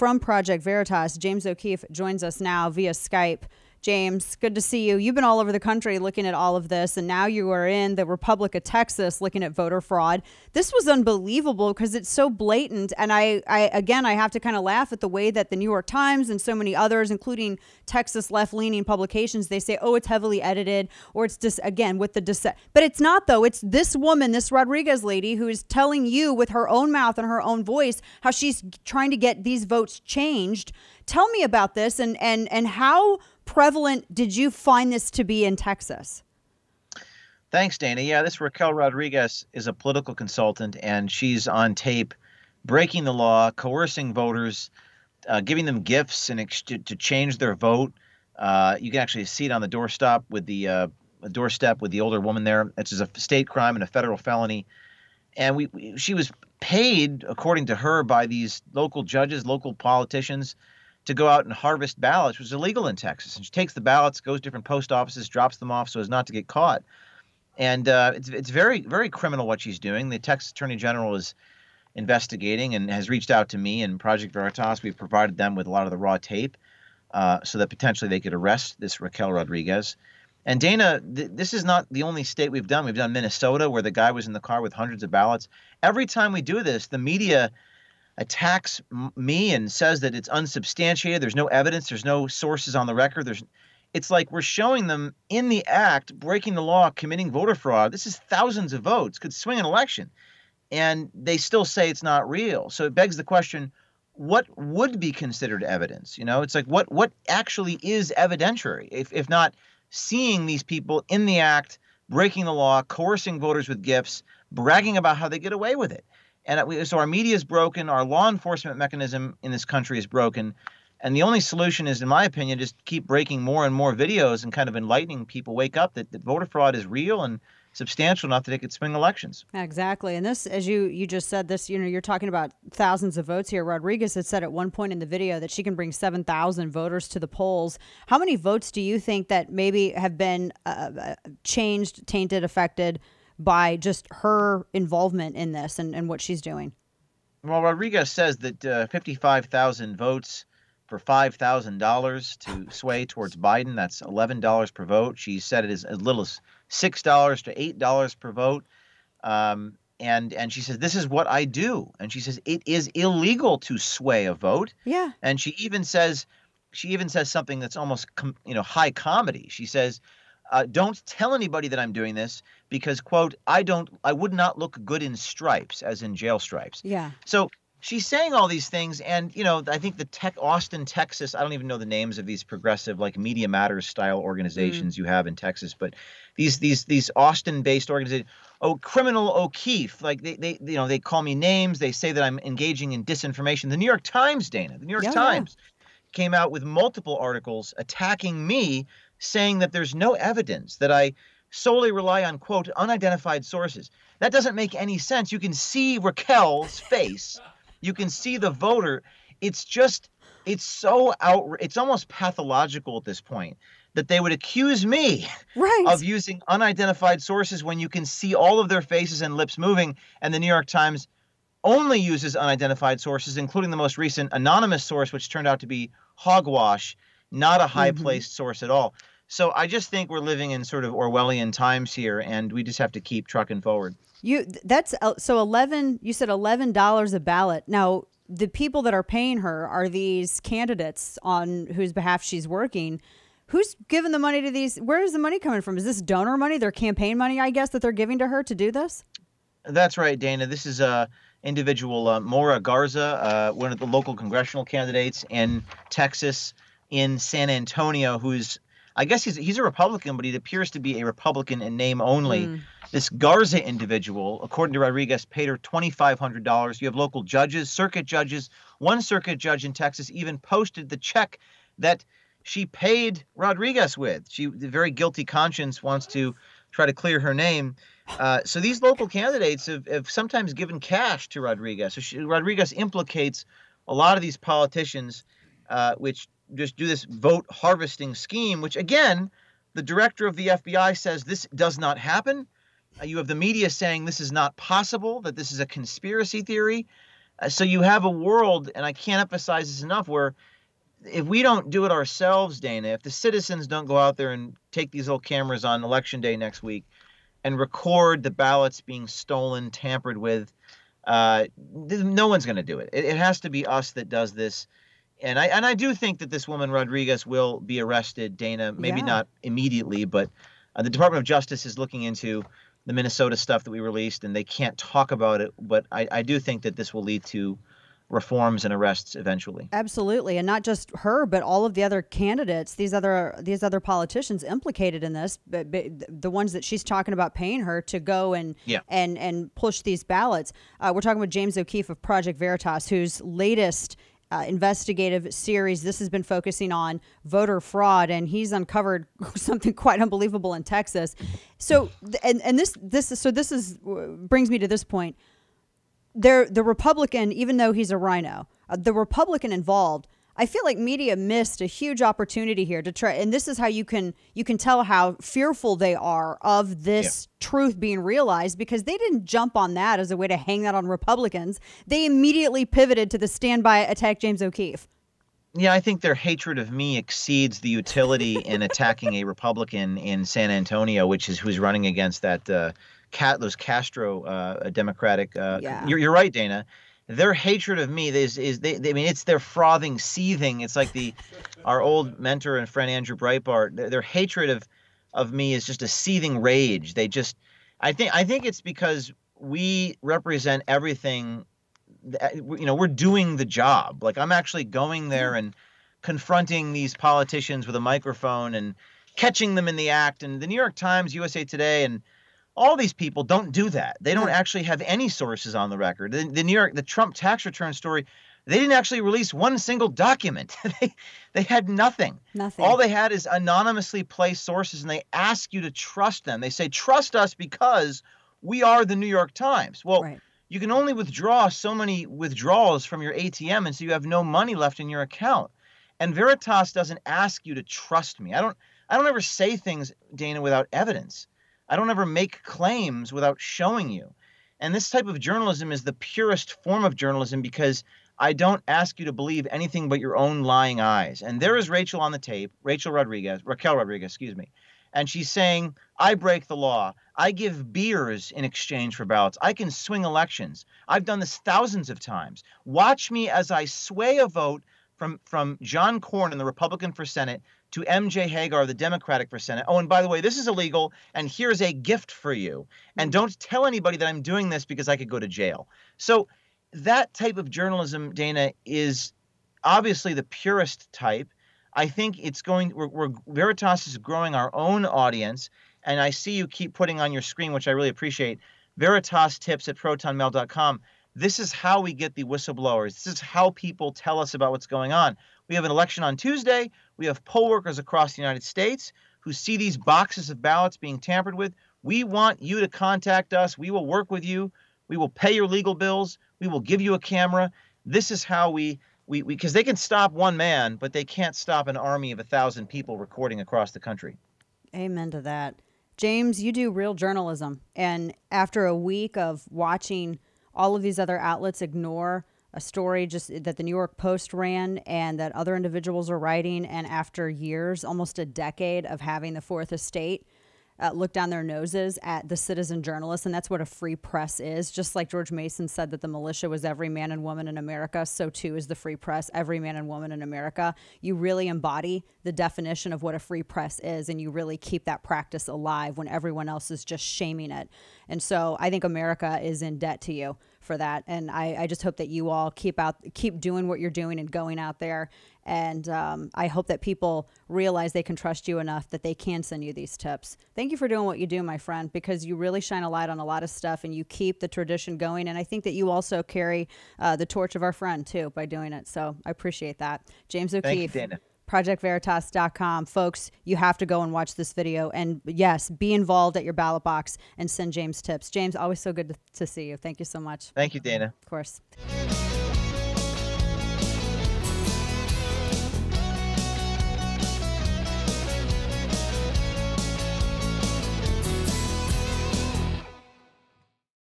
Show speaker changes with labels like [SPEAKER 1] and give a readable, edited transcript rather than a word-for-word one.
[SPEAKER 1] from Project Veritas, James O'Keefe, joins us now via Skype. James, good to see you. You've been all over the country looking at all of this, and now you are in the Republic of Texas looking at voter fraud. This was unbelievable because it's so blatant, and I have to kind of laugh at the way that the New York Times and so many others, including Texas left-leaning publications, they say, oh, it's heavily edited, or it's just, again, with the but it's not, though. It's this woman, this Rodriguez lady, who is telling you with her own mouth and her own voice how she's trying to get these votes changed. Tell me about this, and how prevalent did you find this to be in Texas?
[SPEAKER 2] Thanks, Dana. Yeah, this Raquel Rodriguez is a political consultant, and she's on tape breaking the law, coercing voters, giving them gifts to change their vote. You can actually see it on the doorstep with the older woman there. It's just a state crime and a federal felony. And she was paid, according to her, by these local judges, local politicians, to go out and harvest ballots, which is illegal in Texas. And she takes the ballots, goes to different post offices, drops them off so as not to get caught. And it's very, very criminal what she's doing. The Texas Attorney General is investigating and has reached out to me and Project Veritas. We've provided them with a lot of the raw tape so that potentially they could arrest this Raquel Rodriguez. And Dana, this is not the only state we've done. We've done Minnesota, where the guy was in the car with hundreds of ballots. Every time we do this, the media attacks me and says that it's unsubstantiated. There's no evidence. There's no sources on the record. It's like we're showing them in the act, breaking the law, committing voter fraud. This is thousands of votes, could swing an election. And they still say it's not real. So it begs the question, what would be considered evidence? You know, it's like what actually is evidentiary, if not seeing these people in the act, breaking the law, coercing voters with gifts, bragging about how they get away with it. And so our media is broken. Our law enforcement mechanism in this country is broken. And the only solution is, in my opinion, just keep breaking more and more videos and kind of enlightening people, wake up that voter fraud is real and substantial enough that it could swing elections.
[SPEAKER 1] Exactly. And this, as you just said, this, you're talking about thousands of votes here. Rodriguez had said at one point in the video that she can bring 7,000 voters to the polls. How many votes do you think that maybe have been changed, tainted, affected by just her involvement in this and what she's doing?
[SPEAKER 2] Well, Rodriguez says that 55,000 votes for $5,000 to sway towards Biden. That's $11 per vote. She said it is as little as $6 to $8 per vote. And she says, this is what I do. And she says it is illegal to sway a vote.
[SPEAKER 1] Yeah.
[SPEAKER 2] And she even says something that's almost high comedy. She says, don't tell anybody that I'm doing this because, quote, I would not look good in stripes, as in jail stripes.
[SPEAKER 1] Yeah.
[SPEAKER 2] So she's saying all these things. And, I think Austin, Texas, I don't even know the names of these progressive, like Media Matters style organizations you have in Texas. But these Austin based organizations, Criminal O'Keefe, like they call me names. They say that I'm engaging in disinformation. The New York Times, Dana, the New York Times came out with multiple articles attacking me, saying that there's no evidence, that I solely rely on, quote, unidentified sources. That doesn't make any sense. You can see Raquel's face. You can see the voter. It's almost pathological at this point that they would accuse me of using unidentified sources when you can see all of their faces and lips moving. And the New York Times only uses unidentified sources, including the most recent anonymous source, which turned out to be hogwash, not a high-placed source at all. So I just think we're living in sort of Orwellian times here, and we just have to keep trucking forward.
[SPEAKER 1] You said $11 a ballot. Now, the people that are paying her are these candidates on whose behalf she's working. Who's giving the money to these? Where is the money coming from? Is this donor money, their campaign money, I guess, that they're giving to her to do this?
[SPEAKER 2] That's right, Dana. This is individual Maura Garza, one of the local congressional candidates in Texas, in San Antonio, who's, I guess he's a Republican, but he appears to be a Republican in name only. This Garza individual, according to Rodriguez, paid her $2,500. You have local judges, circuit judges. One circuit judge in Texas even posted the check that she paid Rodriguez with. The very guilty conscience wants to try to clear her name. So these local candidates have sometimes given cash to Rodriguez. So Rodriguez implicates a lot of these politicians, which just do this vote harvesting scheme, which, again, the director of the FBI says this does not happen. You have the media saying this is not possible, that this is a conspiracy theory. So you have a world, and I can't emphasize this enough, where if we don't do it ourselves, Dana, if the citizens don't go out there and take these little cameras on election day next week and record the ballots being stolen, tampered with, no one's going to do it. It has to be us that does this. And I do think that this woman Rodriguez will be arrested, Dana. Maybe not immediately, but the Department of Justice is looking into the Minnesota stuff that we released, and they can't talk about it. But I do think that this will lead to reforms and arrests eventually.
[SPEAKER 1] Absolutely, and not just her, but all of the other candidates, these other politicians implicated in this, but the ones that she's talking about paying her to go and push these ballots. We're talking with James O'Keefe of Project Veritas, whose latest investigative series, this has been focusing on voter fraud, and he's uncovered something quite unbelievable in Texas. So, this brings me to this point. The Republican, even though he's a rhino, the Republican involved, I feel like media missed a huge opportunity here to try, and this is how you can tell how fearful they are of this truth being realized, because they didn't jump on that as a way to hang that on Republicans. They immediately pivoted to the standby attack James O'Keefe.
[SPEAKER 2] Yeah, I think their hatred of me exceeds the utility in attacking a Republican in San Antonio, who's running against that those Castro Democratic. You're right, Dana. Their hatred of me I mean, it's their frothing, seething. It's like our old mentor and friend Andrew Breitbart. Their hatred of me is just a seething rage. I think it's because we represent everything. We're doing the job. Like, I'm actually going there and confronting these politicians with a microphone and catching them in the act. And the New York Times, USA Today, and all these people don't do that. They don't actually have any sources on the record. The Trump tax return story, they didn't actually release one single document. They had nothing. All they had is anonymously placed sources, and they ask you to trust them. They say, trust us because we are the New York Times. Well, you can only withdraw so many withdrawals from your ATM, and so you have no money left in your account. And Veritas doesn't ask you to trust me. I don't ever say things, Dana, without evidence. I don't ever make claims without showing you. And this type of journalism is the purest form of journalism, because I don't ask you to believe anything but your own lying eyes. And there is Rachel on the tape, Raquel Rodriguez, excuse me. And she's saying, I break the law. I give beers in exchange for ballots. I can swing elections. I've done this thousands of times. Watch me as I sway a vote from John Cornyn, the Republican for Senate, to MJ Hagar, the Democratic for Senate. Oh, and by the way, this is illegal, and here's a gift for you. And don't tell anybody that I'm doing this because I could go to jail. So that type of journalism, Dana, is obviously the purest type. I think Veritas is growing our own audience, and I see you keep putting on your screen, which I really appreciate, veritastips@protonmail.com. This is how we get the whistleblowers. This is how people tell us about what's going on. We have an election on Tuesday. We have poll workers across the United States who see these boxes of ballots being tampered with. We want you to contact us. We will work with you. We will pay your legal bills. We will give you a camera. This is how we because they can stop one man, but they can't stop an army of 1,000 people recording across the country.
[SPEAKER 1] Amen to that. James, you do real journalism. And after a week of watching all of these other outlets ignore a story just that the New York Post ran and that other individuals are writing, and after years, almost a decade of having the Fourth Estate look down their noses at the citizen journalists, and that's what a free press is. Just like George Mason said that the militia was every man and woman in America, so too is the free press every man and woman in America. You really embody the definition of what a free press is, and you really keep that practice alive when everyone else is just shaming it. And so I think America is in debt to you for that. And I just hope that you all keep doing what you're doing and going out there. And I hope that people realize they can trust you enough that they can send you these tips. Thank you for doing what you do, my friend, because you really shine a light on a lot of stuff and you keep the tradition going. And I think that you also carry the torch of our friend, too, by doing it. So I appreciate that. James O'Keefe.
[SPEAKER 2] Thank you, Dana.
[SPEAKER 1] ProjectVeritas.com. Folks, you have to go and watch this video. And yes, be involved at your ballot box and send James tips. James, always so good to see you. Thank you so much.
[SPEAKER 2] Thank you, Dana.
[SPEAKER 1] Of course.